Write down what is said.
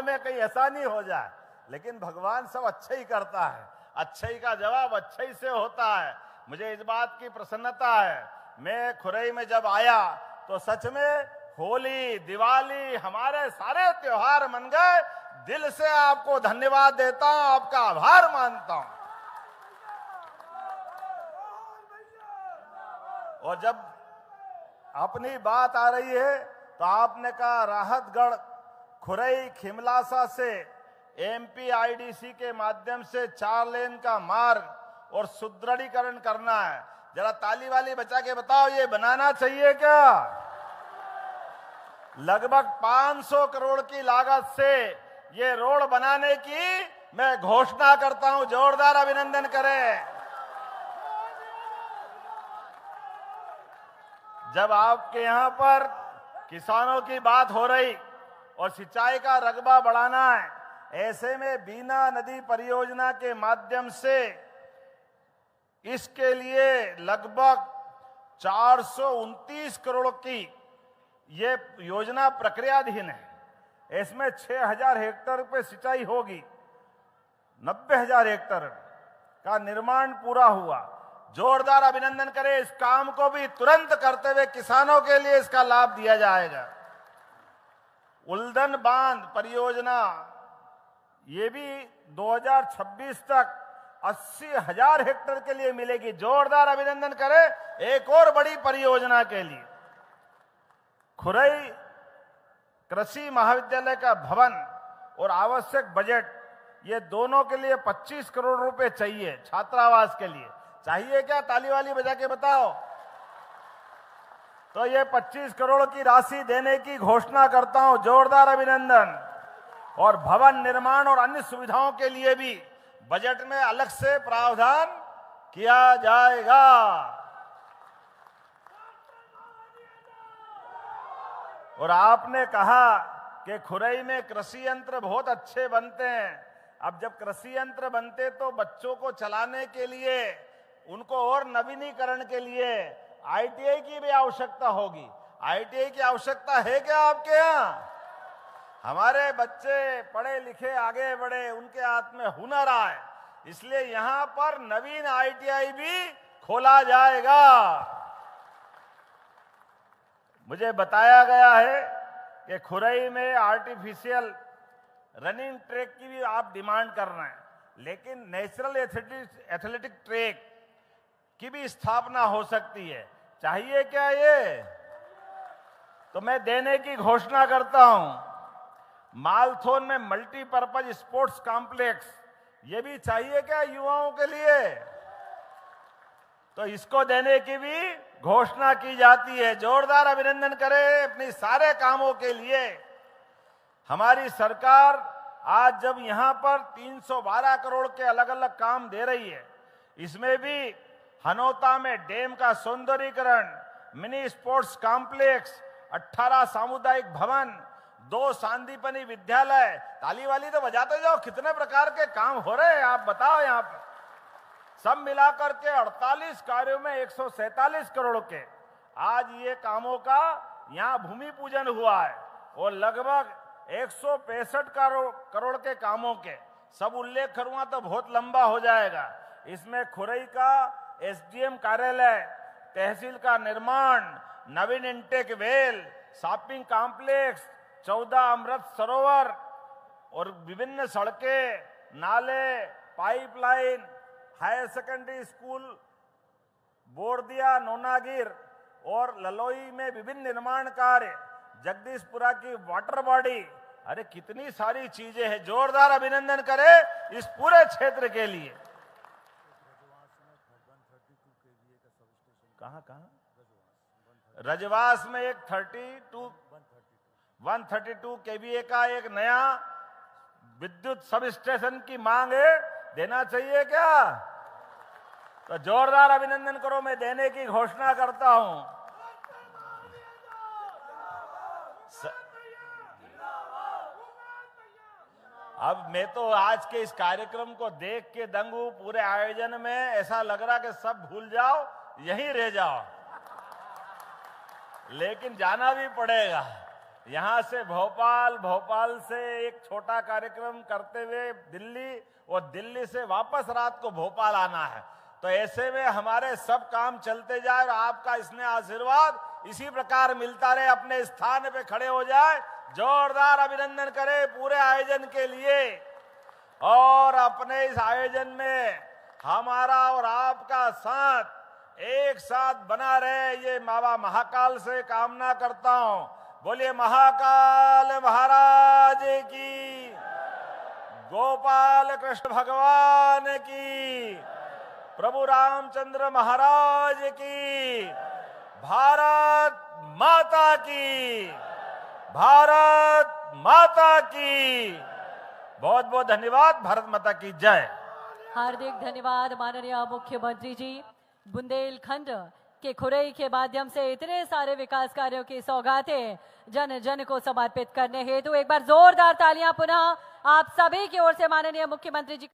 में कहीं ऐसा नहीं हो जाए। लेकिन भगवान सब अच्छा ही करता है, अच्छाई का जवाब अच्छाई से होता है। मुझे इस बात की प्रसन्नता है, मैं खुरई में जब आया तो सच में होली, दिवाली, हमारे सारे त्योहार मन गए। दिल से आपको धन्यवाद देता हूं, आपका आभार मानता हूं। और जब अपनी बात आ रही है तो आपने कहा राहतगढ़ खुरई खिमलासा से एमपीआईडीसी के माध्यम से 4 लेन का मार्ग और सुदृढ़ीकरण करना है। जरा ताली वाली बचा के बताओ, ये बनाना चाहिए क्या? लगभग 500 करोड़ की लागत से ये रोड बनाने की मैं घोषणा करता हूं। जोरदार अभिनंदन करें। जब आपके यहां पर किसानों की बात हो रही और सिंचाई का रकबा बढ़ाना है, ऐसे में बीना नदी परियोजना के माध्यम से इसके लिए लगभग 429 करोड़ की ये योजना प्रक्रियाधीन है। इसमें 6000 हेक्टेयर पे सिंचाई होगी, 90,000 हेक्टेयर का निर्माण पूरा हुआ। जोरदार अभिनंदन करें। इस काम को भी तुरंत करते हुए किसानों के लिए इसका लाभ दिया जाएगा। उल्दन बांध परियोजना ये भी 2026 तक 80,000 हेक्टेयर के लिए मिलेगी। जोरदार अभिनंदन करें एक और बड़ी परियोजना के लिए। खुरई कृषि महाविद्यालय का भवन और आवश्यक बजट, ये दोनों के लिए 25 करोड़ रुपए चाहिए। छात्रावास के लिए चाहिए क्या? ताली वाली बजा के बताओ। तो ये 25 करोड़ की राशि देने की घोषणा करता हूं। जोरदार अभिनंदन। और भवन निर्माण और अन्य सुविधाओं के लिए भी बजट में अलग से प्रावधान किया जाएगा। और आपने कहा कि खुरई में कृषि यंत्र बहुत अच्छे बनते हैं। अब जब कृषि यंत्र बनते तो बच्चों को चलाने के लिए, उनको और नवीनीकरण के लिए आईटीआई की भी आवश्यकता होगी। आईटीआई की आवश्यकता है क्या आपके यहाँ? हमारे बच्चे पढ़े लिखे आगे बढ़े, उनके हाथ में हुनर आए, इसलिए यहां पर नवीन आईटीआई भी खोला जाएगा। मुझे बताया गया है कि खुरई में आर्टिफिशियल रनिंग ट्रैक की भी आप डिमांड कर रहे हैं, लेकिन नेचुरल एथलेटिक ट्रैक की भी स्थापना हो सकती है। चाहिए क्या ये? तो मैं देने की घोषणा करता हूं। मालथोन में मल्टीपर्पज स्पोर्ट्स कॉम्प्लेक्स, ये भी चाहिए क्या युवाओं के लिए? तो इसको देने की भी घोषणा की जाती है। जोरदार अभिनंदन करें अपनी सारे कामों के लिए। हमारी सरकार आज जब यहां पर 312 करोड़ के अलग अलग काम दे रही है, इसमें भी हनोता में डैम का सौंदर्यीकरण, मिनी स्पोर्ट्स कॉम्प्लेक्स, 18 सामुदायिक भवन, 2 सांदीपनी विद्यालय। ताली वाली तो बजाते जाओ, कितने प्रकार के काम हो रहे हैं आप बताओ। यहाँ पर सब मिलाकर के 48 कार्यों में 147 करोड़ के आज ये कामों का यहाँ भूमि पूजन हुआ है। और लगभग 165 करोड़ के कामों के सब उल्लेख करूंगा तो बहुत लंबा हो जाएगा। इसमें खुरई का एसडीएम कार्यालय, तहसील का निर्माण, नवीन intake well, shopping complex, 14 Amrit Sarovar और विभिन्न सड़कें, नाले, pipeline, higher secondary school, Bordiya, Nonagir और ललोई में विभिन्न निर्माण कार्य, जगदीशपुरा की वाटर बॉडी। अरे कितनी सारी चीजें हैं। जोरदार अभिनंदन करें इस पूरे क्षेत्र के लिए। कहां रजवास में एक 132 केवीए का एक नया विद्युत सब स्टेशन की मांग है। देना चाहिए क्या? तो जोरदार अभिनंदन करो। मैं देने की घोषणा करता हूं। अब मैं तो आज के इस कार्यक्रम को देख के दंग हूं। पूरे आयोजन में ऐसा लग रहा कि सब भूल जाओ, यहीं रह जाओ, लेकिन जाना भी पड़ेगा। यहां से भोपाल, भोपाल से एक छोटा कार्यक्रम करते हुए दिल्ली, और दिल्ली से वापस रात को भोपाल आना है। तो ऐसे में हमारे सब काम चलते जाए और आपका इसमें आशीर्वाद इसी प्रकार मिलता रहे। अपने स्थान पे खड़े हो जाए, जोरदार अभिनंदन करें पूरे आयोजन के लिए। और अपने इस आयोजन में हमारा और आपका साथ एक साथ बना रहे, ये बाबा महाकाल से कामना करता हूं। बोलिए महाकाल महाराज की, गोपाल कृष्ण भगवान की, प्रभु रामचंद्र महाराज की, भारत माता की, भारत माता की। बहुत बहुत धन्यवाद। भारत माता की जय। हार्दिक धन्यवाद माननीय मुख्यमंत्री जी। बुंदेलखंड के खुरई के माध्यम से इतने सारे विकास कार्यों की सौगातें जन जन को समर्पित करने हेतु एक बार जोरदार तालियां पुनः आप सभी की ओर से माननीय मुख्यमंत्री जी।